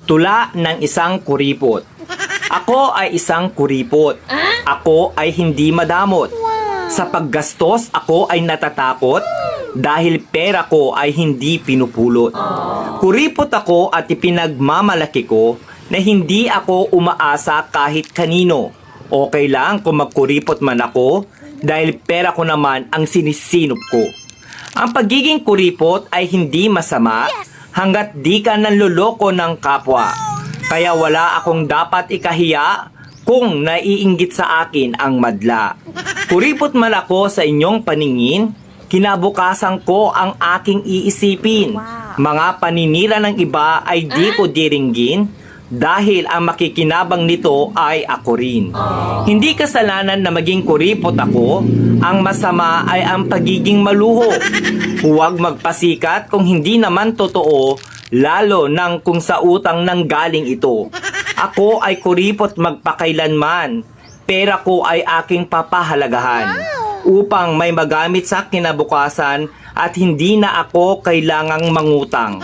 Tula ng isang kuripot. Ako ay isang kuripot. Ako ay hindi madamot. Sa paggastos, ako ay natatakot dahil pera ko ay hindi pinupulot. Kuripot ako at ipinagmamalaki ko na hindi ako umaasa kahit kanino. Okay lang kung magkuripot man ako dahil pera ko naman ang sinisinop ko. Ang pagiging kuripot ay hindi masama hanggat di ka nanloloko ng kapwa. Kaya wala akong dapat ikahiya kung naiinggit sa akin ang madla. Kuripot man ako sa inyong paningin, kinabukasan ko ang aking iisipin. Mga paninira ng iba ay di ko diringgin dahil ang makikinabang nito ay ako rin. Hindi kasalanan na maging kuripot ako, ang masama ay ang pagiging maluho. Huwag magpasikat kung hindi naman totoo, lalo nang kung sa utang nang galing ito. Ako ay kuripot magpakailanman. Pera ko ay aking papahalagahan upang may magamit sa kinabukasan at hindi na ako kailangang mangutang.